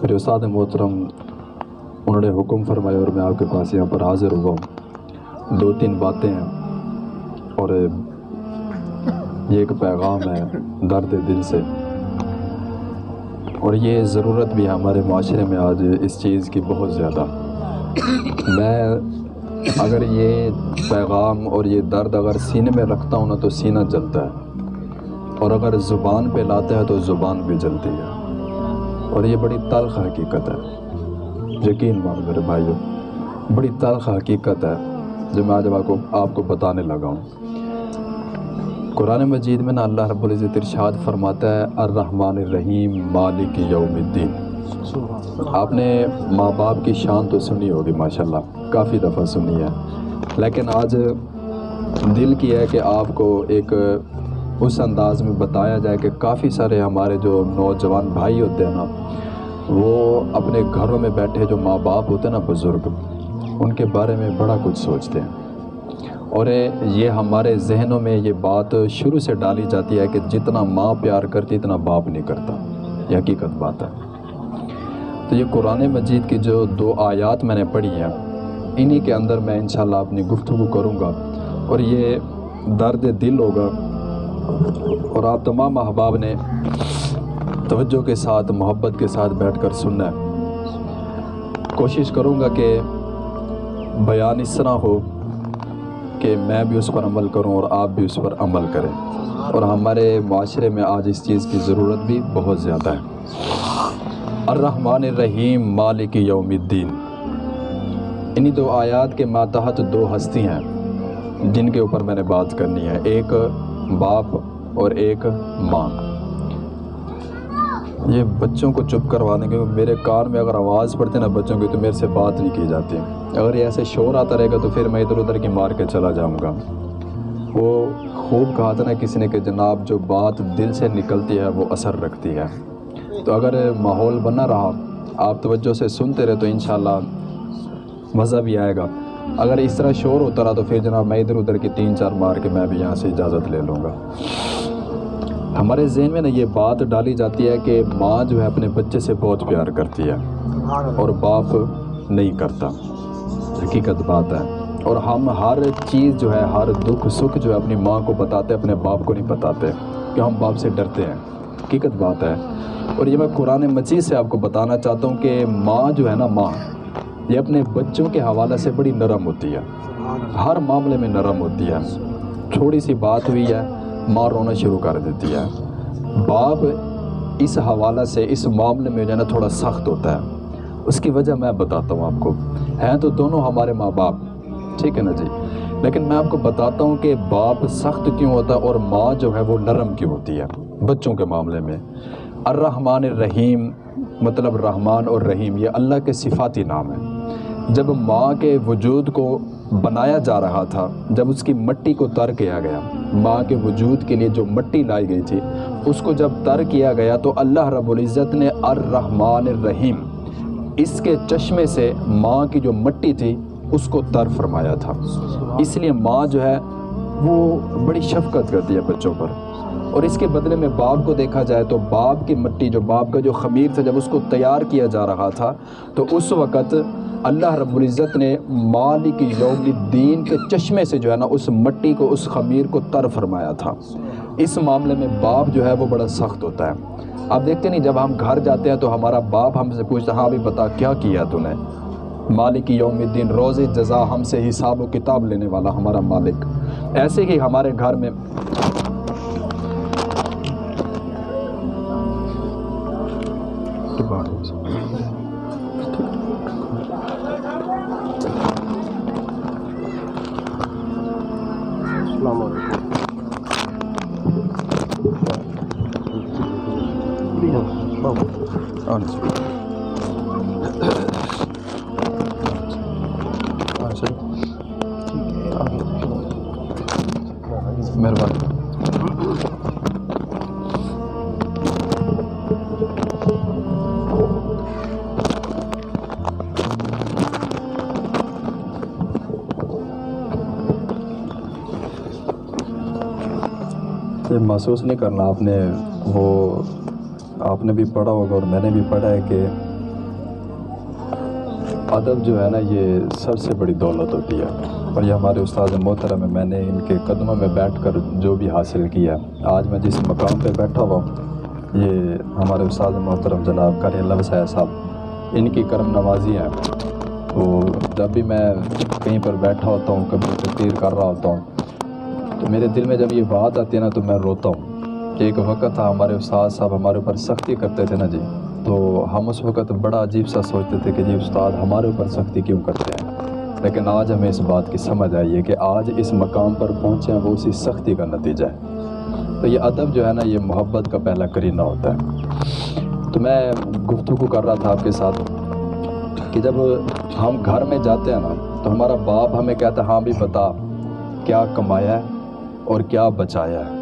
میرے استاد محترم انہوں نے حکم فرمایا اور میں آپ کے پاس یہاں پر حاضر ہوا ہوں. 2-3 باتیں ہیں اور یہ ایک پیغام ہے درد دل سے، اور یہ ضرورت بھی ہے ہمارے معاشرے میں آج اس چیز کی بہت زیادہ. میں اگر یہ پیغام اور یہ درد اگر سینے میں رکھتا ہوں نا تو سینہ جلتا ہے، اور اگر زبان پہ لاتا ہے تو زبان بھی جلتی ہے، اور یہ بڑی تلخ حقیقت ہے. یقین مانو میرے بھائیو، بڑی تلخ حقیقت ہے جو میں آج آپ کو بتانے لگا ہوں. قرآن مجید میں نا اللہ رب العزت ارشاد فرماتا ہے الرحمن الرحیم مالک یوم الدین. آپ نے ماں باپ کی شان تو سنی ہوگی ماشاءاللہ، کافی دفعہ سنی ہے، لیکن آج دل کی ہے کہ آپ کو ایک اس انداز میں بتایا جائے کہ کافی سارے ہمارے جو نوجوان بھائی ہوتے ہیں نا، وہ اپنے گھروں میں بیٹھے جو ماں باپ ہوتے ہیں نا بزرگ، ان کے بارے میں بڑا کچھ سوچتے ہیں. اور یہ ہمارے ذہنوں میں یہ بات شروع سے ڈالی جاتی ہے کہ جتنا ماں پیار کرتی اتنا باپ نہیں کرتا. یہ حقیقت بات ہے. تو یہ قرآن مجید کی جو 2 آیات میں نے پڑھی ہیں، انہی کے اندر میں انشاءاللہ اپنی گفتگو کروں گا، اور یہ درد دل ہوگا، اور آپ تمام احباب نے توجہ کے ساتھ محبت کے ساتھ بیٹھ کر سننا ہے. کوشش کروں گا کہ بیان اس طرح ہو کہ میں بھی اس پر عمل کروں اور آپ بھی اس پر عمل کریں، اور ہمارے معاشرے میں آج اس چیز کی ضرورت بھی بہت زیادہ ہے. الرحمن الرحیم مالک یوم الدین، انہی 2 آیات کے ماتحت 2 ہستی ہیں جن کے اوپر میں نے بات کرنی ہے، ایک باپ اور ایک ماں. یہ بچوں کو چپ کروانے کے میرے کان میں اگر آواز پڑتی نا بچوں کی تو میرے سے بات نہیں کی جاتی. اگر یہ ایسے شور آتا رہے گا تو پھر میں ادھر ادھر کی مار کے چلا جاؤں گا. وہ خوب کہا تھا نا کسی نے کہ جناب جو بات دل سے نکلتی ہے وہ اثر رکھتی ہے. تو اگر ماحول بنا رہا، آپ توجہ سے سنتے رہے تو انشاءاللہ مزہ بھی آئے گا. اگر اس طرح شور ہوتا رہا تو پھر جناب میں ادھر ادھر کی 3-4 مار کے میں بھی یہاں سے اجازت لے لوں گا. ہمارے ذہن میں نا یہ بات ڈالی جاتی ہے کہ ماں جو ہے اپنے بچے سے بہت پیار کرتی ہے اور باپ نہیں کرتا. حقیقت بات ہے. اور ہم ہر چیز جو ہے، ہر دکھ سکھ جو ہے اپنی ماں کو بتاتے، اپنے باپ کو نہیں بتاتے، کہ ہم باپ سے ڈرتے ہیں. حقیقت بات ہے. اور یہ میں قرآن مجید سے آپ کو بتانا چاہتا ہوں کہ ماں جو ہے نا، ماں یہ اپنے بچوں کے حوالے سے بڑی نرم ہوتی ہے، ہر معاملے میں نرم ہوتی ہے. تھوڑی سی بات ہوئی ہے ماں رونا شروع کر دیتی ہے. باپ اس حوالے سے اس معاملے میں جو ہے نا تھوڑا سخت ہوتا ہے. اس کی وجہ میں بتاتا ہوں آپ کو. ہیں تو دونوں ہمارے ماں باپ، ٹھیک ہے نا جی، لیکن میں آپ کو بتاتا ہوں کہ باپ سخت کیوں ہوتا ہے اور ماں جو ہے وہ نرم کیوں ہوتی ہے بچوں کے معاملے میں. الرحمن الرحیم مطلب رحمان اور رحیم یہ اللہ کے صفاتی نام ہیں. جب ماں کے وجود کو بنایا جا رہا تھا، جب اس کی مٹی کو تر کیا گیا، ماں کے وجود کے لیے جو مٹی لائی گئی تھی اس کو جب تر کیا گیا تو اللہ رب العزت نے الرحمن الرحیم اس کے چشمے سے ماں کی جو مٹی تھی اس کو تر فرمایا تھا. اس لیے ماں جو ہے وہ بڑی شفقت کرتی ہے بچوں پر. اور اس کے بدلے میں باپ کو دیکھا جائے تو باپ کی مٹی، جو باپ کا جو خمیر تھا، جب اس کو تیار کیا جا رہا تھا تو اس وقت اللہ رب العزت نے مالک یوم الدین کے چشمے سے جو ہے نا اس مٹی کو، اس خمیر کو تر فرمایا تھا. اس معاملے میں باپ جو ہے وہ بڑا سخت ہوتا ہے. آپ دیکھتے نہیں جب ہم گھر جاتے ہیں تو ہمارا باپ ہم سے پوچھتا ہاں بھی بتا کیا کیا تو نے. مالک یوم الدین روز جزا، ہم سے حساب و کتاب لینے والا ہمارا مالک. ایسے ہی ہمارے گھر میں السلام علیکم. مہربانی. یہ محسوس نہیں کرنا آپ نے، وہ آپ نے بھی پڑھا ہوگا اور میں نے بھی پڑھا ہے کہ ادب جو ہے نا یہ سب سے بڑی دولت ہوتی ہے، اور یہ ہمارے استاد محترم ہے، میں نے ان کے قدموں میں بیٹھ کر جو بھی حاصل کیا، آج میں جس مقام پہ بیٹھا ہوا ہوں یہ ہمارے استاد محترم جناب قاری اللہ وسیع صاحب، ان کی کرم نوازی ہیں۔ تو جب بھی میں کہیں پر بیٹھا ہوتا ہوں، کبھی تقریر کر رہا ہوتا ہوں، تو میرے دل میں جب یہ بات آتی ہے نا تو میں روتا ہوں کہ ایک وقت تھا ہمارے استاد صاحب ہمارے اوپر سختی کرتے تھے نا جی، تو ہم اس وقت بڑا عجیب سا سوچتے تھے کہ جی استاد ہمارے اوپر سختی کیوں کرتے ہیں، لیکن آج ہمیں اس بات کی سمجھ آئی ہے کہ آج اس مقام پر پہنچے ہیں وہ اسی سختی کا نتیجہ ہے۔ تو یہ ادب جو ہے نا یہ محبت کا پہلا کرینہ ہوتا ہے۔ تو میں گفتگو کر رہا تھا آپ کے ساتھ کہ جب ہم گھر میں جاتے ہیں نا تو ہمارا باپ ہمیں کہتا ہے ہاں بھی بتا کیا کمایا ہے اور کیا بچایا ہے،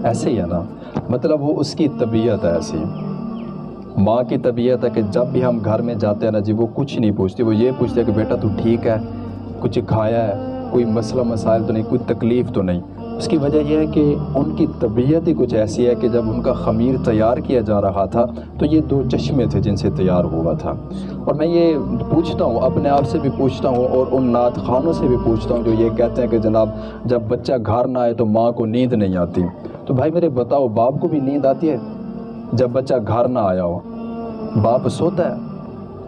ایسے ہی ہے نا، مطلب وہ اس کی طبیعت ہے ایسی۔ ماں کی طبیعت ہے کہ جب بھی ہم گھر میں جاتے ہیں نا جی وہ کچھ نہیں پوچھتی، وہ یہ پوچھتے ہیں کہ بیٹا تو ٹھیک ہے، کچھ کھایا ہے، کوئی مسئلہ مسائل تو نہیں، کوئی تکلیف تو نہیں۔ اس کی وجہ یہ ہے کہ ان کی طبیعت ہی کچھ ایسی ہے کہ جب ان کا خمیر تیار کیا جا رہا تھا تو یہ دو چشمے تھے جن سے تیار ہوا تھا۔ اور میں یہ پوچھتا ہوں، اپنے آپ سے بھی پوچھتا ہوں اور ان نعت خوانوں سے بھی پوچھتا ہوں جو یہ کہتے ہیں کہ جناب جب بچہ گھر نہ آئے تو ماں کو نیند نہیں آتی، تو بھائی میرے بتاؤ باپ کو بھی نیند آتی ہے جب بچہ گھر نہ آیا ہو؟ باپ سوتا ہے،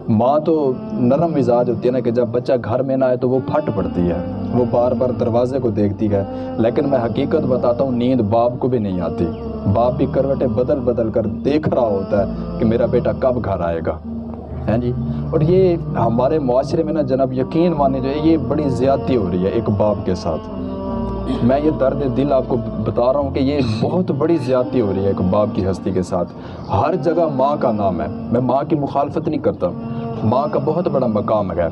ماں تو نرم مزاج ہوتی ہے نا کہ جب بچہ گھر میں نہ آئے تو وہ پھٹ پڑتی ہے، وہ بار بار دروازے کو دیکھتی ہے۔ لیکن میں حقیقت بتاتا ہوں نیند باپ کو بھی نہیں آتی، باپ بھی کروٹیں بدل بدل کر دیکھ رہا ہوتا ہے کہ میرا بیٹا کب گھر آئے گا، ہیں جی۔ اور یہ ہمارے معاشرے میں نا جناب یقین مانے جو ہے یہ بڑی زیادتی ہو رہی ہے ایک باپ کے ساتھ۔ میں یہ درد دل آپ کو بتا رہا ہوں کہ یہ بہت بڑی زیادتی ہو رہی ہے ایک باپ کی ہستی کے ساتھ۔ ہر جگہ ماں کا نام ہے، میں ماں کی مخالفت نہیں کرتا، ماں کا بہت بڑا مقام ہے،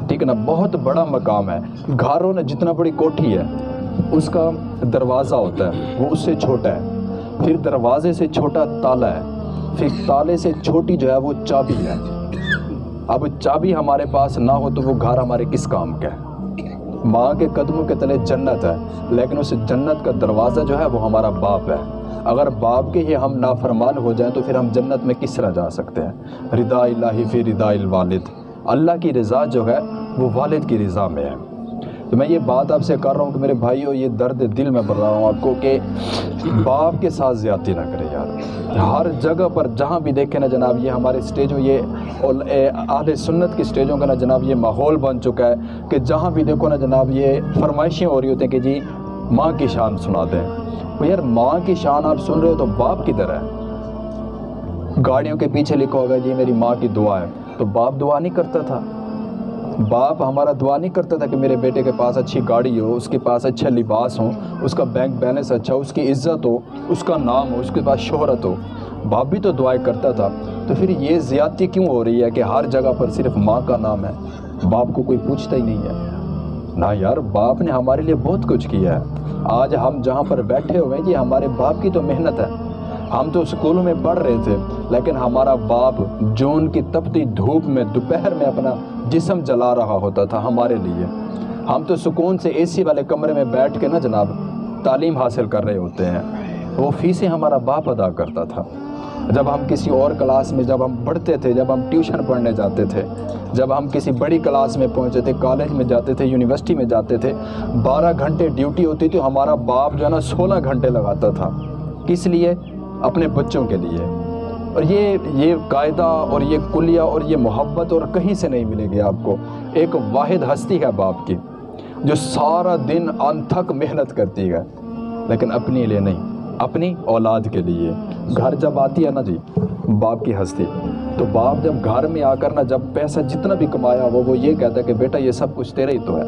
ٹھیک ہے نا، بہت بڑا مقام ہے۔ گھروں نے جتنا بڑی کوٹھی ہے اس کا دروازہ ہوتا ہے وہ اس سے چھوٹا ہے، پھر دروازے سے چھوٹا تالا ہے، پھر تالے سے چھوٹی جو ہے وہ چابی ہے۔ اب چابی ہمارے پاس نہ ہو تو وہ گھر ہمارے کس کام کا ہے؟ ماں کے قدموں کے تلے جنت ہے، لیکن اس جنت کا دروازہ جو ہے وہ ہمارا باپ ہے۔ اگر باپ کے ہی ہم نافرمان ہو جائیں تو پھر ہم جنت میں کس طرح جا سکتے ہیں؟ رضا الہی فی رضا الوالد، اللہ کی رضا جو ہے وہ والد کی رضا میں ہے۔ تو میں یہ بات آپ سے کر رہا ہوں کہ میرے بھائیو یہ درد دل میں بڑھ رہا ہوں آپ کو کہ باپ کے ساتھ زیادتی نہ کرے یار۔ ہر جگہ پر جہاں بھی دیکھیں نا جناب یہ ہمارے اسٹیجوں، یہ اہل سنت کی اسٹیجوں کا نا جناب یہ ماحول بن چکا ہے کہ جہاں بھی دیکھو نا جناب یہ فرمائشیں ہو رہی ہوتی ہیں کہ جی ماں کی شان سنا دیں۔ یار ماں کی شان آپ سن رہے ہو تو باپ کدھر ہے؟ گاڑیوں کے پیچھے لکھا ہوگا جی میری ماں کی دعا ہے، تو باپ دعا نہیں کرتا تھا؟ باپ ہمارا دعا نہیں کرتا تھا کہ میرے بیٹے کے پاس اچھی گاڑی ہو، اس کے پاس اچھا لباس ہو، اس کا بینک بیلنس اچھا ہو، اس کی عزت ہو، اس کا نام ہو، اس کے پاس شہرت ہو؟ باپ بھی تو دعائیں کرتا تھا۔ تو پھر یہ زیادتی کیوں ہو رہی ہے کہ ہر جگہ پر صرف ماں کا نام ہے، باپ کو کوئی پوچھتا ہی نہیں ہے؟ نہ یار، باپ نے ہمارے لیے بہت کچھ کیا ہے۔ آج ہم جہاں پر بیٹھے ہوئے ہیں یہ ہمارے باپ کی تو محنت ہے۔ ہم تو اسکولوں میں پڑھ رہے تھے لیکن ہمارا باپ جون کی تپتی دھوپ میں دوپہر میں اپنا جسم جلا رہا ہوتا تھا ہمارے لیے۔ ہم تو سکون سے اے سی والے کمرے میں بیٹھ کے نا جناب تعلیم حاصل کر رہے ہوتے ہیں، وہ فیسیں ہمارا باپ ادا کرتا تھا۔ جب ہم کسی اور کلاس میں جب ہم پڑھتے تھے، جب ہم ٹیوشن پڑھنے جاتے تھے، جب ہم کسی بڑی کلاس میں پہنچے تھے، کالج میں جاتے تھے، یونیورسٹی میں جاتے تھے، 12 گھنٹے ڈیوٹی ہوتی تھی، ہمارا باپ جو ہے نا 16 گھنٹے لگاتا تھا۔ کس لیے؟ اپنے بچوں کے لیے۔ اور یہ قاعدہ اور یہ کلیہ اور یہ محبت اور کہیں سے نہیں ملے گی آپ کو۔ ایک واحد ہستی ہے باپ کی جو سارا دن انتھک محنت کرتی ہے لیکن اپنے لیے نہیں، اپنی اولاد کے لیے۔ گھر جب آتی ہے نا جی باپ کی ہستی، تو باپ جب گھر میں آ کر نا جب پیسہ جتنا بھی کمایا وہ یہ کہتا ہے کہ بیٹا یہ سب کچھ تیرا ہی تو ہے،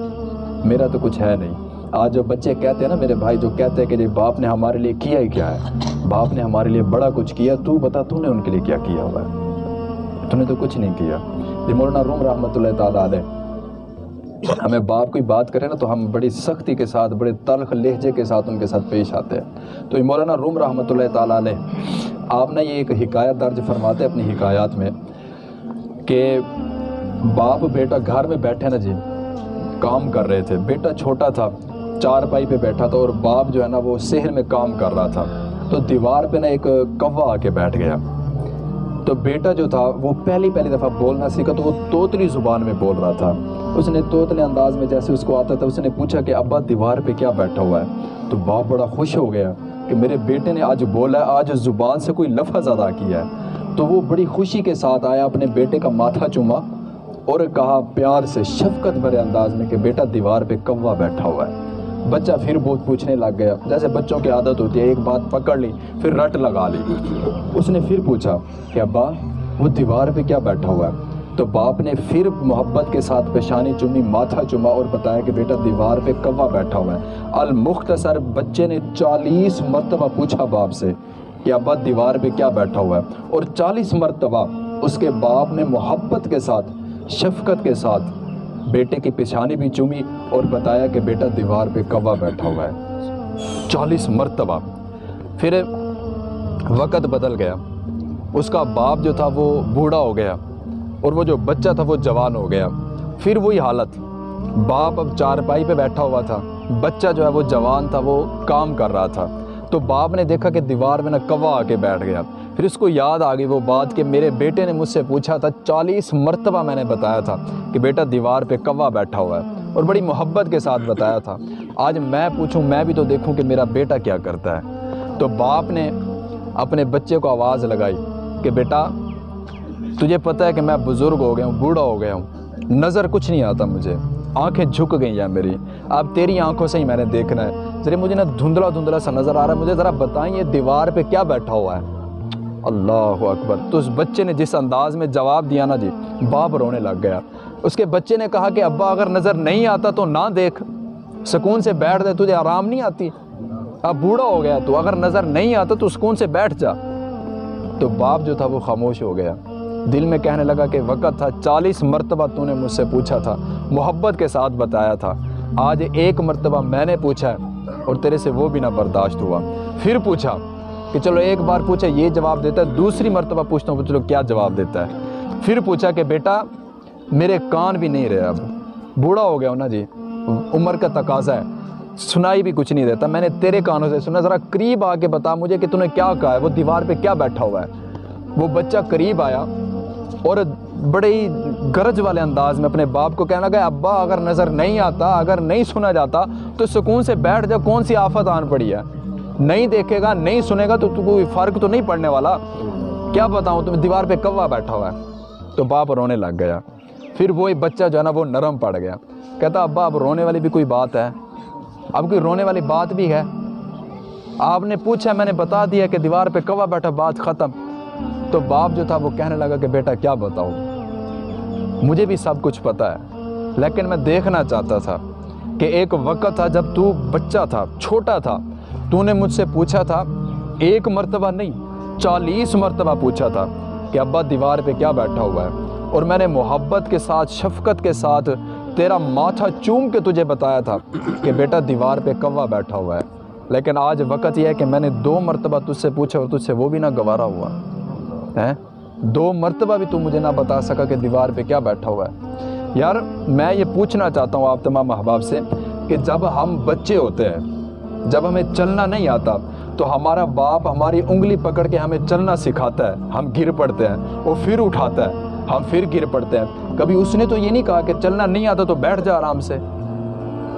میرا تو کچھ ہے نہیں۔ آج جو بچے کہتے ہیں نا میرے بھائی، جو کہتے ہیں کہ جی باپ نے ہمارے لیے کیا ہی کیا ہے، باپ نے ہمارے لیے بڑا کچھ کیا، تو بتا تو نے ان کے لیے کیا کیا ہوا ہے؟ تو نے تو کچھ نہیں کیا۔ یہ مولانا روم رحمۃ اللہ تعالیٰ علیہ ہمیں باپ کی بات کرے نا تو ہم بڑی سختی کے ساتھ، بڑے تلخ لہجے کے ساتھ ان کے ساتھ پیش آتے ہیں۔ تو یہ مولانا روم رحمۃ اللہ تعالیٰ علیہ آپ نے یہ ایک حکایت درج فرماتے اپنی حکایات میں کہ باپ بیٹا گھر میں بیٹھے نا جی کام کر رہے تھے، بیٹا چھوٹا تھا چارپائی پہ بیٹھا تھا اور باپ جو ہے نا وہ صحن میں کام کر رہا تھا، تو دیوار پہ نا ایک کوا آ کے بیٹھ گیا۔ تو بیٹا جو تھا وہ پہلی دفعہ بولنا سیکھا تو وہ توتلی زبان میں بول رہا تھا. اس نے توتلے انداز میں جیسے اس کو آتا تھا اس نے پوچھا کہ ابا دیوار پہ کیا بیٹھا ہوا ہے؟ تو باپ بڑا خوش ہو گیا کہ میرے بیٹے نے آج بولا ہے، آج زبان سے کوئی لفظ ادا کیا ہے. تو وہ بڑی خوشی کے ساتھ آیا، اپنے بیٹے کا ماتھا چوما اور کہا پیار سے شفقت بھرے انداز میں کہ بیٹا دیوار پہ کوا بیٹھا ہوا ہے. بچہ پھر بہت پوچھنے لگ گیا، جیسے بچوں کی عادت ہوتی ہے، ایک بات پکڑ لی پھر رٹ لگا لی. اس نے پھر پوچھا کہ ابا وہ دیوار پہ کیا بیٹھا ہوا ہے؟ تو باپ نے پھر محبت کے ساتھ پیشانی چومی، ماتھا چوما اور بتایا کہ بیٹا دیوار پہ کوا بیٹھا ہوا ہے. المختصر بچے نے 40 مرتبہ پوچھا باپ سے کہ ابا دیوار پہ کیا بیٹھا ہوا ہے، اور 40 مرتبہ اس کے باپ نے محبت کے ساتھ شفقت کے ساتھ بیٹے کی پیشانی بھی چومی اور بتایا کہ بیٹا دیوار پہ کوا بیٹھا ہوا ہے. 40 مرتبہ. پھر وقت بدل گیا، اس کا باپ جو تھا وہ بوڑھا ہو گیا اور وہ جو بچہ تھا وہ جوان ہو گیا. پھر وہی حالت، باپ اب چارپائی پہ بیٹھا ہوا تھا، بچہ جو ہے وہ جوان تھا، وہ کام کر رہا تھا. تو باپ نے دیکھا کہ دیوار میں نا کوا آ کے بیٹھ گیا. پھر اس کو یاد آ گئی وہ بات کہ میرے بیٹے نے مجھ سے پوچھا تھا، 40 مرتبہ میں نے بتایا تھا کہ بیٹا دیوار پہ کوا بیٹھا ہوا ہے، اور بڑی محبت کے ساتھ بتایا تھا. آج میں پوچھوں، میں بھی تو دیکھوں کہ میرا بیٹا کیا کرتا ہے. تو باپ نے اپنے بچے کو آواز لگائی کہ بیٹا تجھے پتہ ہے کہ میں بزرگ ہو گیا ہوں، بوڑھا ہو گیا ہوں، نظر کچھ نہیں آتا مجھے، آنکھیں جھک گئی ہیں میری، اب تیری آنکھوں سے ہی میں نے دیکھنا ہے. ذرا مجھے نا دھندلا سا نظر آ رہا ہے، مجھے ذرا بتائیں یہ دیوار پہ کیا بیٹھا ہوا ہے. اللہ اکبر. تو اس بچے نے جس انداز میں جواب دیا نا جی، باپ رونے لگ گیا. اس کے بچے نے کہا کہ ابا اگر نظر نہیں آتا تو نہ دیکھ، سکون سے بیٹھ دے، تجھے آرام نہیں آتی؟ اب بوڑھا ہو گیا تو اگر نظر نہیں آتا تو سکون سے بیٹھ جا. تو باپ جو تھا وہ خاموش ہو گیا، دل میں کہنے لگا کہ وقت تھا، 40 مرتبہ تو نے مجھ سے پوچھا تھا، محبت کے ساتھ بتایا تھا، آج 1 مرتبہ میں نے پوچھا ہے اور تیرے سے وہ بھی نہ برداشت ہوا. پھر پوچھا کہ چلو ایک بار پوچھا یہ جواب دیتا ہے، دوسری مرتبہ پوچھتا ہوں چلو کیا جواب دیتا ہے. پھر پوچھا کہ بیٹا میرے کان بھی نہیں رہے، اب بوڑھا ہو گیا ہوں نا جی، عمر کا تقاضا ہے، سنائی بھی کچھ نہیں دیتا، میں نے تیرے کانوں سے سنا، ذرا قریب آ کے بتا مجھے کہ تو نے کیا کہا ہے، وہ دیوار پہ کیا بیٹھا ہوا ہے. وہ بچہ قریب آیا اور بڑے ہی گرج والے انداز میں اپنے باپ کو کہنا لگا ابا اگر نظر نہیں آتا، اگر نہیں سنا جاتا تو سکون سے بیٹھ جا، کون سی آفت آن پڑی ہے، نہیں دیکھے گا نہیں سنے گا تو کوئی فرق تو نہیں پڑنے والا، کیا بتاؤں تمہیں دیوار پہ کوا بیٹھا ہوا ہے. تو باپ رونے لگ گیا. پھر وہی بچہ جو ہے نا وہ نرم پڑ گیا، کہتا ابا اب رونے والی بھی کوئی بات ہے، اب کوئی رونے والی بات بھی ہے، آپ نے پوچھا میں نے بتا دیا کہ دیوار پہ کوا بیٹھا، بات ختم. تو باپ جو تھا وہ کہنے لگا کہ بیٹا کیا بتاؤں، مجھے بھی سب کچھ پتہ ہے، لیکن میں دیکھنا چاہتا تھا کہ ایک وقت تھا جب تو بچہ تھا، چھوٹا تھا، تو نے مجھ سے پوچھا تھا 1 مرتبہ نہیں 40 مرتبہ پوچھا تھا کہ ابا دیوار پہ کیا بیٹھا ہوا ہے، اور میں نے محبت کے ساتھ شفقت کے ساتھ تیرا ماتھا چوم کے تجھے بتایا تھا کہ بیٹا دیوار پہ کوا بیٹھا ہوا ہے. لیکن آج وقت یہ ہے کہ میں نے 2 مرتبہ تجھ سے پوچھا اور تجھ سے وہ بھی نہ گوارا ہوا ہے، 2 مرتبہ بھی تو مجھے نہ بتا سکا کہ دیوار پہ کیا بیٹھا ہوا ہے. یار میں یہ پوچھنا چاہتا ہوں آپ تمام احباب سے کہ جب ہم بچے ہوتے ہیں، جب ہمیں چلنا نہیں آتا تو ہمارا باپ ہماری انگلی پکڑ کے ہمیں چلنا سکھاتا ہے، ہم گر پڑتے ہیں، وہ پھر اٹھاتا ہے، ہم پھر گر پڑتے ہیں. کبھی اس نے تو یہ نہیں کہا کہ چلنا نہیں آتا تو بیٹھ جا آرام سے،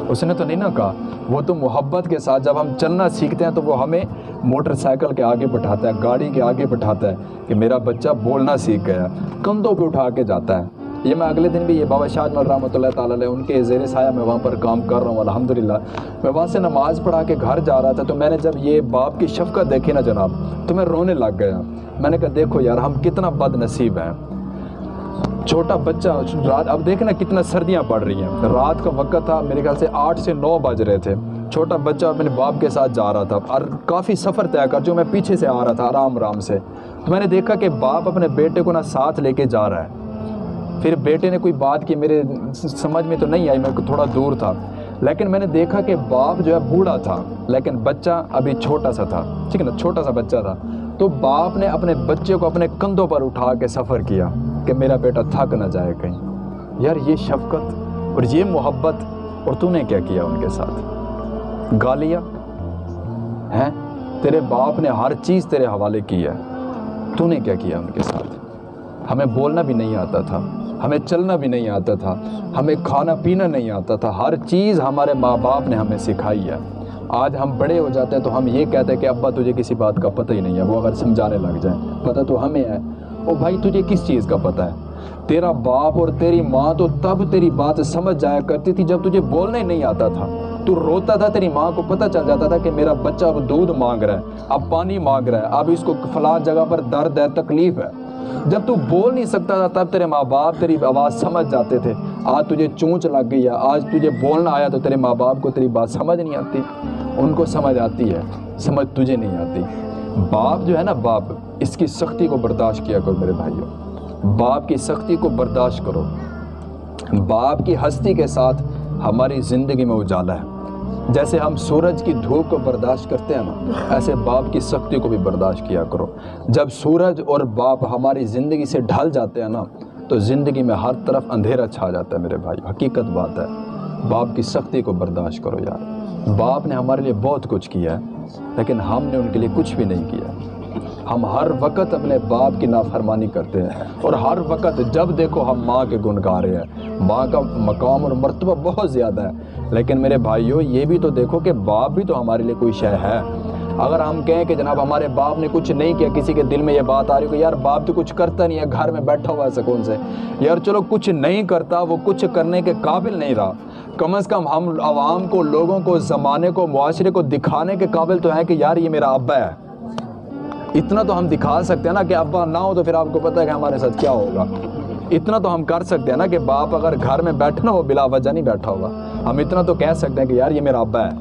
اس نے تو نہیں نہ کہا. وہ تو محبت کے ساتھ جب ہم چلنا سیکھتے ہیں تو وہ ہمیں موٹر سائیکل کے آگے بٹھاتا ہے، گاڑی کے آگے بٹھاتا ہے کہ میرا بچہ بولنا سیکھ گیا، کندھوں پہ اٹھا کے جاتا ہے. یہ میں اگلے دن بھی یہ بابا شاہ اجمل رحمۃ اللہ تعالیٰ علیہ ان کے زیر سایہ میں وہاں پر کام کر رہا ہوں الحمدللہ. میں وہاں سے نماز پڑھا کے گھر جا رہا تھا تو میں نے جب یہ باپ کی شفقت دیکھی نا جناب تو میں رونے لگ گیا. میں نے کہا دیکھو یار ہم کتنا بد نصیب ہیں. چھوٹا بچہ رات، اب دیکھنا کتنا سردیاں پڑ رہی ہیں، رات کا وقت تھا، میرے خیال سے 8 سے 9 بج رہے تھے. چھوٹا بچہ اپنے باپ کے ساتھ جا رہا تھا اور کافی سفر طے کر جو میں پیچھے سے آ رہا تھا آرام سے. تو میں نے دیکھا کہ باپ اپنے بیٹے کو نا ساتھ لے کے جا رہا ہے. پھر بیٹے نے کوئی بات کی، میرے سمجھ میں تو نہیں آئی، میں تھوڑا دور تھا، لیکن میں نے دیکھا کہ باپ جو ہے بوڑھا تھا لیکن بچہ ابھی چھوٹا سا تھا، ٹھیک ہے نا، چھوٹا سا بچہ تھا. تو باپ نے اپنے بچے کو اپنے کندھوں پر اٹھا کے سفر کیا کہ میرا بیٹا تھک نہ جائے کہیں. یار یہ شفقت اور یہ محبت، اور تو نے کیا کیا ان کے ساتھ؟ گالیاں ہیں؟ تیرے باپ نے ہر چیز تیرے حوالے کی ہے، تو نے کیا کیا ان کے ساتھ؟ ہمیں بولنا بھی نہیں آتا تھا، ہمیں چلنا بھی نہیں آتا تھا، ہمیں کھانا پینا نہیں آتا تھا، ہر چیز ہمارے ماں باپ نے ہمیں سکھائی ہے۔ آج ہم بڑے ہو جاتے ہیں تو ہم یہ کہتے ہیں کہ ابا تجھے کسی بات کا پتہ ہی نہیں ہے، وہ اگر سمجھانے لگ جائیں پتہ تو ہمیں ہے۔ او بھائی تجھے کس چیز کا پتہ ہے؟ تیرا باپ اور تیری ماں تو تب تیری بات سمجھ جایا کرتی تھی جب تجھے بولنا ہی نہیں آتا تھا۔ تو روتا تھا، تیری ماں کو پتہ چل جاتا تھا کہ میرا بچہ اب دودھ مانگ رہا ہے، اب پانی مانگ رہا ہے، اب اس کو فلاں جگہ پر درد ہے، تکلیف ہے۔ جب تو بول نہیں سکتا تھا تب تیرے ماں باپ تیری آواز سمجھ جاتے تھے۔ آج تجھے چونچ لگ گئی ہے، آج تجھے بولنا آیا تو تیرے ماں باپ کو تیری بات سمجھ نہیں آتی، ان کو سمجھ آتی ہے، سمجھ تجھے نہیں آتی۔ باپ جو ہے نا، باپ، اس کی سختی کو برداشت کیا کرو میرے بھائیوں، باپ کی سختی کو برداشت کرو۔ باپ کی ہستی کے ساتھ ہماری زندگی میں اجالا ہے۔ جیسے ہم سورج کی دھوپ کو برداشت کرتے ہیں نا، ایسے باپ کی سختی کو بھی برداشت کیا کرو۔ جب سورج اور باپ ہماری زندگی سے ڈھل جاتے ہیں نا تو زندگی میں ہر طرف اندھیرا چھا جاتا ہے میرے بھائی، حقیقت بات ہے۔ باپ کی سختی کو برداشت کرو یار۔ باپ نے ہمارے لیے بہت کچھ کیا ہے لیکن ہم نے ان کے لیے کچھ بھی نہیں کیا۔ ہم ہر وقت اپنے باپ کی نافرمانی کرتے ہیں اور ہر وقت جب دیکھو ہم ماں کے گن گا رہے ہیں۔ ماں کا مقام اور مرتبہ بہت زیادہ ہے، لیکن میرے بھائیوں یہ بھی تو دیکھو کہ باپ بھی تو ہمارے لیے کوئی شے ہے۔ اگر ہم کہیں کہ جناب ہمارے باپ نے کچھ نہیں کیا، کسی کے دل میں یہ بات آ رہی ہو کہ یار باپ تو کچھ کرتا نہیں ہے، گھر میں بیٹھا ہوا ہے سکون سے، یار چلو کچھ نہیں کرتا، وہ کچھ کرنے کے قابل نہیں رہا، کم از کم ہم عوام کو، لوگوں کو، زمانے کو، معاشرے کو دکھانے کے قابل تو ہیں کہ یار یہ میرا ابا ہے۔ اتنا تو ہم دکھا سکتے ہیں نا کہ ابا نہ ہو تو پھر آپ کو پتہ ہے کہ ہمارے ساتھ کیا ہوگا۔ اتنا تو ہم کر سکتے ہیں نا کہ باپ اگر گھر میں بیٹھا نا وہ بلا وجہ نہیں بیٹھا ہوگا، ہم اتنا تو کہہ سکتے ہیں کہ یار یہ میرا ابا ہے،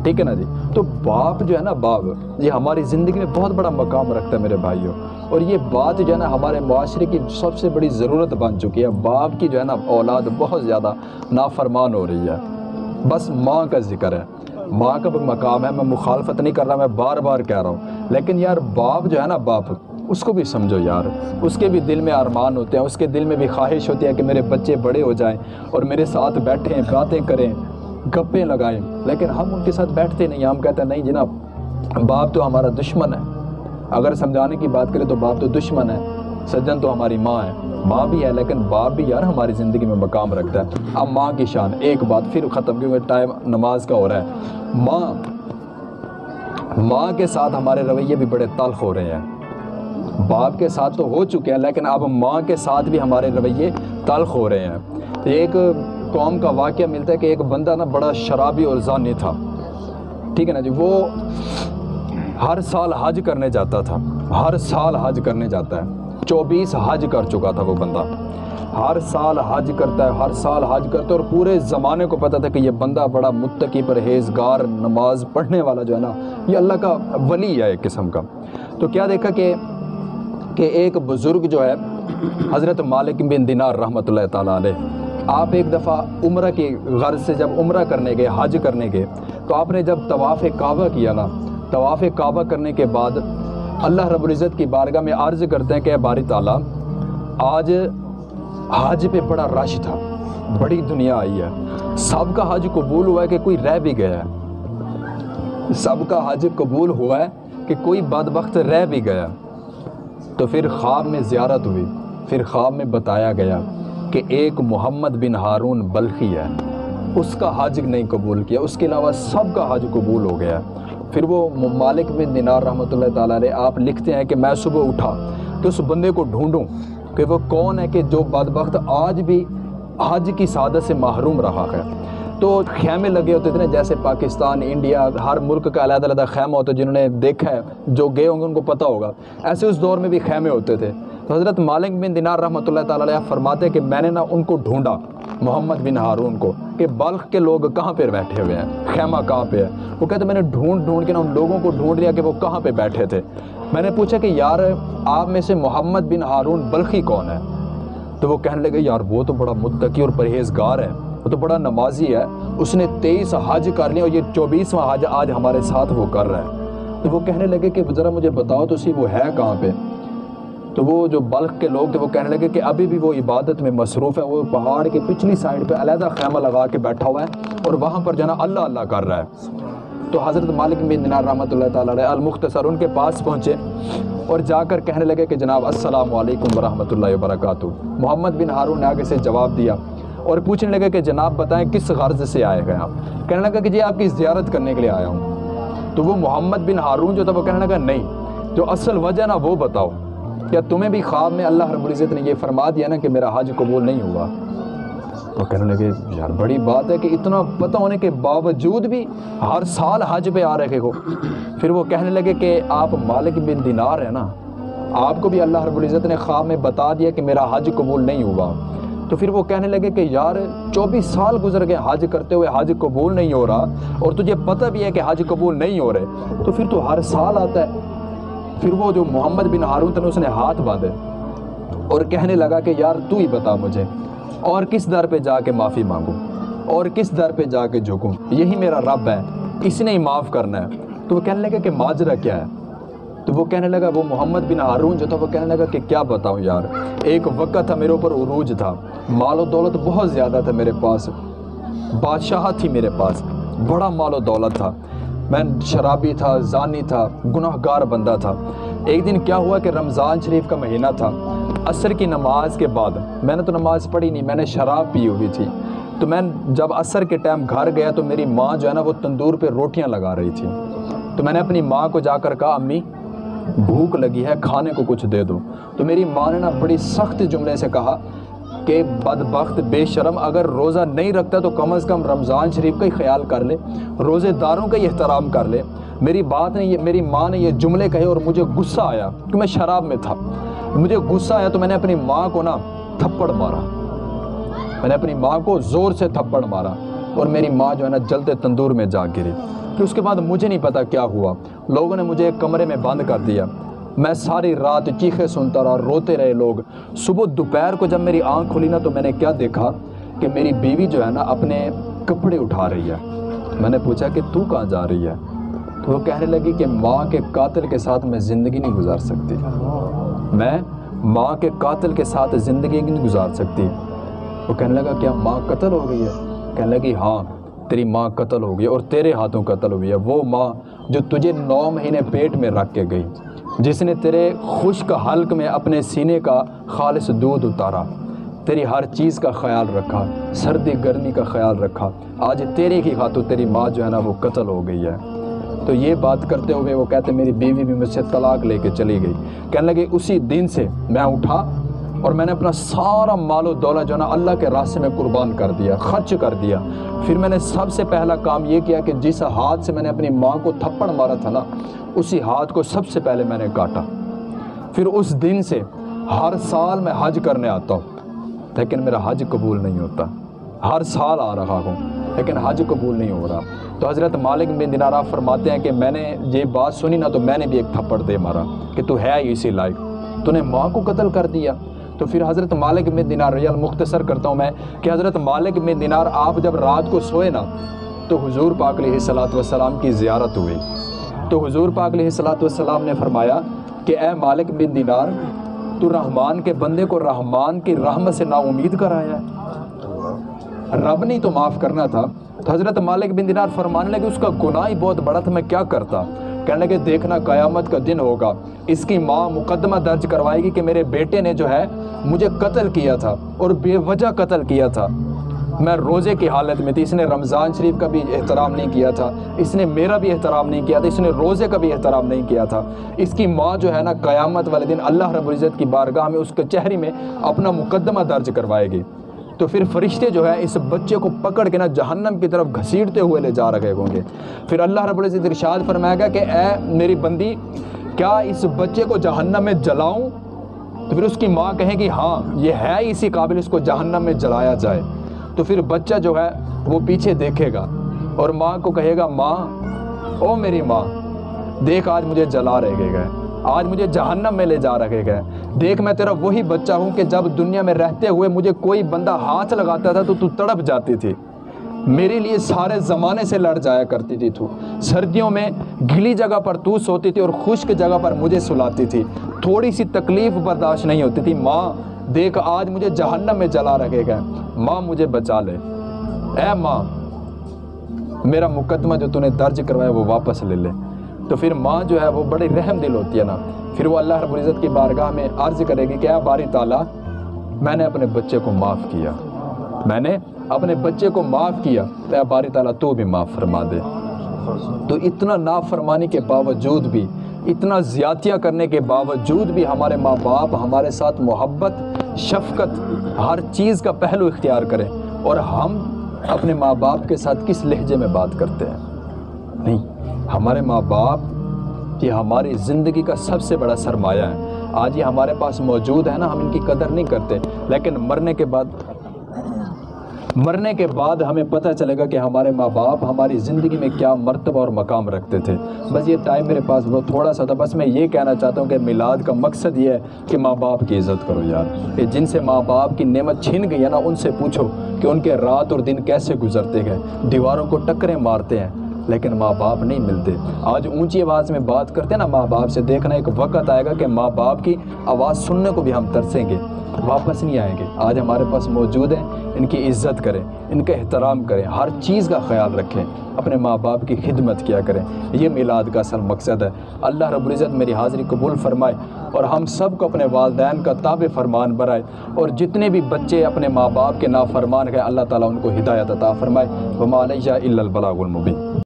ٹھیک ہے نا جی۔ تو باپ جو ہے نا، باپ یہ ہماری زندگی میں بہت بڑا مقام رکھتا ہے میرے بھائیوں، اور یہ بات جو ہے نا ہمارے معاشرے کی سب سے بڑی ضرورت بن چکی ہے۔ باپ کی جو ہے نا اولاد بہت زیادہ نافرمان ہو رہی ہے۔ بس ماں کا ذکر ہے، ماں کا بھی مقام ہے، میں مخالفت نہیں کر رہا، میں بار بار کہہ رہا ہوں، لیکن یار باپ جو ہے نا، باپ اس کو بھی سمجھو یار، اس کے بھی دل میں ارمان ہوتے ہیں، اس کے دل میں بھی خواہش ہوتی ہے کہ میرے بچے بڑے ہو جائیں اور میرے ساتھ بیٹھیں، باتیں کریں، گپیں لگائیں، لیکن ہم ان کے ساتھ بیٹھتے نہیں، ہم کہتے ہیں نہیں جناب باپ تو ہمارا دشمن ہے۔ اگر سمجھانے کی بات کریں تو باپ تو دشمن ہے، سجن تو ہماری ماں ہے، ماں بھی ہے لیکن باپ بھی یار ہماری زندگی میں مقام رکھتا ہے۔ اب ماں کی شان، ایک بات پھر ختم کیونکہ ٹائم نماز کا ہو رہا ہے۔ ماں کے ساتھ ہمارے رویے بھی بڑے تلخ ہو رہے ہیں، باپ کے ساتھ تو ہو چکے ہیں لیکن اب ماں کے ساتھ بھی ہمارے رویے تلخ ہو رہے ہیں۔ ایک قوم کا واقعہ ملتا ہے کہ ایک بندہ نا بڑا شرابی اور زانی تھا، ٹھیک ہے نا جی۔ وہ ہر سال حج کرنے جاتا تھا، ہر سال حج کرنے جاتا ہے، 24 حج کر چکا تھا وہ بندہ، ہر سال حج کرتا ہے، ہر سال حج کرتا ہے، اور پورے زمانے کو پتہ تھا کہ یہ بندہ بڑا متقی پرہیزگار نماز پڑھنے والا جو ہے نا یہ اللہ کا ولی ہے ایک قسم کا۔ تو کیا دیکھا کہ ایک بزرگ جو ہے حضرت مالک بن دینار رحمۃ اللہ تعالیٰ علیہ، آپ ایک دفعہ عمرہ کی غرض سے جب عمرہ کرنے گئے، حج کرنے گئے، تو آپ نے جب طواف کعبہ کیا نا، طواف کعبہ کرنے کے بعد اللہ رب العزت کی بارگاہ میں عرض کرتے ہیں کہ اے باری تعالیٰ آج حج پہ بڑا رش تھا، بڑی دنیا آئی ہے، سب کا حج قبول ہوا ہے کہ کوئی رہ بھی گیا ہے، سب کا حج قبول ہوا ہے کہ کوئی بدبخت رہ بھی گیا۔ تو پھر خواب میں زیارت ہوئی، پھر خواب میں بتایا گیا کہ ایک محمد بن ہارون بلخی ہے، اس کا حج نہیں قبول کیا، اس کے علاوہ سب کا حج قبول ہو گیا۔ پھر وہ مالک بن دینار رحمۃ اللہ تعالیٰ علیہ آپ لکھتے ہیں کہ میں صبح اٹھا کہ اس بندے کو ڈھونڈوں کہ وہ کون ہے کہ جو بدبخت آج بھی حج کی سعادت سے محروم رہا ہے۔ تو خیمے لگے ہوتے تھے نا، جیسے پاکستان، انڈیا، ہر ملک کا علیحدہ علیحدہ خیمہ ہوتا ہے، جنہوں نے دیکھا ہے، جو گئے ہوں گے ان کو پتہ ہوگا، ایسے اس دور میں بھی خیمے ہوتے تھے۔ تو حضرت مالک بن دینار رحمۃ اللہ تعالیٰ علیہ فرماتے کہ میں نے نا ان کو ڈھونڈا، محمد بن ہارون کو، کہ بلخ کے لوگ کہاں پہ بیٹھے ہوئے ہیں، خیمہ کہاں پہ ہے۔ وہ کہتے میں نے ڈھونڈ کے نا ان لوگوں کو ڈھونڈ لیا کہ وہ کہاں پہ بیٹھے تھے۔ میں نے پوچھا کہ یار آپ میں سے محمد بن ہارون بلخی کون ہے؟ تو وہ کہنے لگے یار وہ تو بڑا متقی اور پرہیزگار ہے، وہ تو بڑا نمازی ہے، اس نے 23 حج کر لیا اور یہ 24واں حج آج ہمارے ساتھ وہ کر رہا ہے۔ تو وہ کہنے لگے کہ ذرا مجھے بتاؤ تو سی وہ ہے کہاں پہ؟ تو وہ جو بلخ کے لوگ تھے وہ کہنے لگے کہ ابھی بھی وہ عبادت میں مصروف ہے، وہ پہاڑ کے پچھلی سائڈ پہ علیحدہ خیمہ لگا کے بیٹھا ہوا ہے اور وہاں پر جو ہے نا اللہ اللہ کر رہا ہے۔ تو حضرت مالک بن دینار رحمۃ اللہ تعالیٰ علیہ المختصر ان کے پاس پہنچے اور جا کر کہنے لگے کہ جناب السلام علیکم ورحمۃ اللہ وبرکاتہ۔ محمد بن ہارون نے آگے سے جواب دیا اور پوچھنے لگے کہ جناب بتائیں کس غرض سے آئے گئے آپ؟ کہنے لگا کہ جی آپ کی زیارت کرنے کے لیے آیا ہوں۔ تو وہ محمد بن ہارون جو تھا وہ کہنے لگا نہیں، جو اصل وجہ نا وہ بتاؤ، کیا تمہیں بھی خواب میں اللہ رب العزت نے یہ فرما دیا نا کہ میرا حج قبول نہیں ہوا؟ تو کہنے لگے یار بڑی بات ہے کہ اتنا پتہ ہونے کے باوجود بھی ہر سال حج پہ آ رہے ہو۔ پھر وہ کہنے لگے کہ آپ مالک بن دینار ہیں نا، آپ کو بھی اللہ رب العزت نے خواب میں بتا دیا کہ میرا حج قبول نہیں ہوا۔ تو پھر وہ کہنے لگے کہ یار 24 سال گزر گئے حج کرتے ہوئے، حج قبول نہیں ہو رہا، اور تجھے پتہ بھی ہے کہ حج قبول نہیں ہو رہے، تو پھر تو ہر سال آتا ہے۔ پھر وہ جو محمد بن ہارون تھا اس نے ہاتھ باندھے اور کہنے لگا کہ یار تو ہی بتا مجھے، اور کس در پہ جا کے معافی مانگوں، اور کس در پہ جا کے جھکوں؟ یہی میرا رب ہے، اس نے ہی معاف کرنا ہے۔ تو وہ کہنے لگا کہ ماجرا کیا ہے؟ تو وہ کہنے لگا، وہ محمد بن ہارون جو تھا وہ کہنے لگا کہ کیا بتاؤں یار، ایک وقت تھا میرے اوپر عروج تھا، مال و دولت بہت زیادہ تھا میرے پاس، بادشاہت تھی میرے پاس، بڑا مال و دولت تھا، میں شرابی تھا، زانی تھا، گناہ گار بندہ تھا۔ ایک دن کیا ہوا کہ رمضان شریف کا مہینہ تھا، عصر کی نماز کے بعد میں نے تو نماز پڑھی نہیں، میں نے شراب پی ہوئی تھی، تو میں جب عصر کے ٹائم گھر گیا تو میری ماں جو ہے نا وہ تندور پہ روٹیاں لگا رہی تھی، تو میں نے اپنی ماں کو جا کر کہا امی بھوک لگی ہے، کھانے کو کچھ دے دو۔ تو میری ماں نے نا بڑی سخت جملے سے کہا کہ بدبخت بے شرم، اگر روزہ نہیں رکھتا تو کم از کم رمضان شریف کا ہی خیال کر لے، روزے داروں کا ہی احترام کر لے۔ میری ماں نے یہ جملے کہے اور مجھے غصہ آیا کہ میں شراب میں تھا، مجھے غصہ آیا تو میں نے اپنی ماں کو نا تھپڑ مارا، میں نے اپنی ماں کو زور سے تھپڑ مارا اور میری ماں جو ہے نا جلتے تندور میں جا گری۔ پھر اس کے بعد مجھے نہیں پتا کیا ہوا، لوگوں نے مجھے ایک کمرے میں بند کر دیا، میں ساری رات چیخیں سنتا رہا، روتے رہے لوگ۔ صبح دوپہر کو جب میری آنکھ کھلی نا تو میں نے کیا دیکھا کہ میری بیوی جو ہے نا اپنے کپڑے اٹھا رہی ہے۔ میں نے پوچھا کہ تو کہاں جا رہی ہے؟ تو وہ کہنے لگی کہ ماں کے قاتل کے ساتھ میں زندگی نہیں گزار سکتی، میں ماں کے قاتل کے ساتھ زندگی نہیں گزار سکتی۔ وہ کہنے لگا کیا ماں قتل ہو گئی ہے؟ کہنے لگی ہاں تیری ماں قتل ہو گئی اور تیرے ہاتھوں قتل ہوئی ہے، وہ ماں جو تجھے 9 مہینے پیٹ میں رکھ کے گئی، جس نے تیرے خشک حلق میں اپنے سینے کا خالص دودھ اتارا، تیری ہر چیز کا خیال رکھا، سردی گرمی کا خیال رکھا، آج تیرے ہی ہاتھوں تیری ماں جو ہے نا وہ قتل ہو گئی ہے۔ تو یہ بات کرتے ہوئے وہ کہتے میری بیوی بھی مجھ سے طلاق لے کے چلی گئی۔ کہنے لگے اسی دن سے میں اٹھا اور میں نے اپنا سارا مال و دولت جو ہے نا اللہ کے راستے میں قربان کر دیا، خرچ کر دیا۔ پھر میں نے سب سے پہلا کام یہ کیا کہ جس ہاتھ سے میں نے اپنی ماں کو تھپڑ مارا تھا نا اسی ہاتھ کو سب سے پہلے میں نے کاٹا۔ پھر اس دن سے ہر سال میں حج کرنے آتا ہوں لیکن میرا حج قبول نہیں ہوتا، ہر سال آ رہا ہوں لیکن حج قبول نہیں ہو رہا۔ تو حضرت مالک بن دینار آپ فرماتے ہیں کہ میں نے یہ بات سنی نا تو میں نے بھی ایک تھپڑ دے مارا کہ تو ہے اسی لائق، تو نے ماں کو قتل کر دیا۔ تو پھر حضرت مالک بن دینار ریال مختصر کرتا ہوں میں کہ حضرت مالک بن دینار آپ جب رات کو سوئے نا تو حضور پاک علیہ الصلوۃ والسلام کی زیارت ہوئی، تو حضور پاک علیہ الصلوۃ والسلام نے فرمایا کہ اے مالک بن دینار تو رحمان کے بندے کو رحمان کی رحمت سے نا امید کرایا ہے، رب نے تو معاف کرنا تھا۔ تو حضرت مالک بن دینار فرمانے لگے اس کا گناہ ہی بہت بڑا تھا، میں کیا کرتا؟ کہنے لگے دیکھنا قیامت کا دن ہوگا، اس کی ماں مقدمہ درج کروائے گی کہ میرے بیٹے نے جو ہے مجھے قتل کیا تھا اور بے وجہ قتل کیا تھا، میں روزے کی حالت میں تھی، اس نے رمضان شریف کا بھی احترام نہیں کیا تھا، اس نے میرا بھی احترام نہیں کیا تھا، اس نے روزے کا بھی احترام نہیں کیا تھا۔ اس کی ماں جو ہے نا قیامت والے دن اللہ رب العزت کی بارگاہ میں اس کے چہرے میں اپنا مقدمہ درج کروائے گی۔ تو پھر فرشتے جو ہے اس بچے کو پکڑ کے نا جہنم کی طرف گھسیٹتے ہوئے لے جا رہے ہوں گے۔ پھر اللہ رب العزت ارشاد فرمائے گا کہ اے میری بندی کیا اس بچے کو جہنم میں جلاؤں؟ تو پھر اس کی ماں کہے گی ہاں یہ ہے اسی قابل، اس کو جہنم میں جلایا جائے۔ تو پھر بچہ جو ہے وہ پیچھے دیکھے گا اور ماں کو کہے گا ماں او میری ماں دیکھ آج مجھے جلا رہے گئے، آج مجھے جہنم میں لے جا رہے گئے، دیکھ میں تیرا وہی بچہ ہوں کہ جب دنیا میں رہتے ہوئے مجھے کوئی بندہ ہاتھ لگاتا تھا تو تڑپ جاتی تھی، میرے لیے سارے زمانے سے لڑ جایا کرتی تھی، تو سردیوں میں گلی جگہ پر تو سوتی تھی اور خشک جگہ پر مجھے سلاتی تھی، تھوڑی سی تکلیف برداشت نہیں ہوتی تھی، ماں دیکھ آج مجھے جہنم میں جلا رکھے گئے، ماں مجھے بچا لے، اے ماں میرا مقدمہ جو تو نے درج کروایا وہ واپس لے لے۔ تو پھر ماں جو ہے وہ بڑی رحم دل ہوتی ہے نا، پھر وہ اللہ رب العزت کی بارگاہ میں عرض کرے گی کہ اے باری تعالیٰ میں نے اپنے بچے کو معاف کیا، میں نے اپنے بچے کو معاف کیا، تو اے باری تعالیٰ تو بھی معاف فرما دے۔ تو اتنا نافرمانی کے باوجود بھی، اتنا زیادتیاں کرنے کے باوجود بھی ہمارے ماں باپ ہمارے ساتھ محبت، شفقت، ہر چیز کا پہلو اختیار کریں، اور ہم اپنے ماں باپ کے ساتھ کس لہجے میں بات کرتے ہیں؟ نہیں، ہمارے ماں باپ یہ ہماری زندگی کا سب سے بڑا سرمایہ ہے۔ آج یہ ہمارے پاس موجود ہے نا، ہم ان کی قدر نہیں کرتے، لیکن مرنے کے بعد ہمیں پتہ چلے گا کہ ہمارے ماں باپ ہماری زندگی میں کیا مرتبہ اور مقام رکھتے تھے۔ بس یہ ٹائم میرے پاس بہت تھوڑا سا تھا، بس میں یہ کہنا چاہتا ہوں کہ میلاد کا مقصد یہ ہے کہ ماں باپ کی عزت کرو یار، کہ جن سے ماں باپ کی نعمت چھن گئی ہے نا، ان سے پوچھو کہ ان کے رات اور دن کیسے گزرتے گئے، دیواروں کو ٹکریں مارتے ہیں لیکن ماں باپ نہیں ملتے۔ آج اونچی آواز میں بات کرتے ہیں نا ماں باپ سے، دیکھنا ایک وقت آئے گا کہ ماں باپ کی آواز سننے کو بھی ہم ترسیں گے، واپس نہیں آئیں گے۔ آج ہمارے پاس موجود ہیں، ان کی عزت کریں، ان کا احترام کریں، ہر چیز کا خیال رکھیں، اپنے ماں باپ کی خدمت کیا کریں۔ یہ میلاد کا اصل مقصد ہے۔ اللہ رب العزت میری حاضری قبول فرمائے اور ہم سب کو اپنے والدین کا تابع فرمان بنائے، اور جتنے بھی بچے اپنے ماں باپ کے نافرمان ہیں اللہ تعالیٰ ان کو ہدایت عطا فرمائے۔ وما علیہ الا البلاغ المبین۔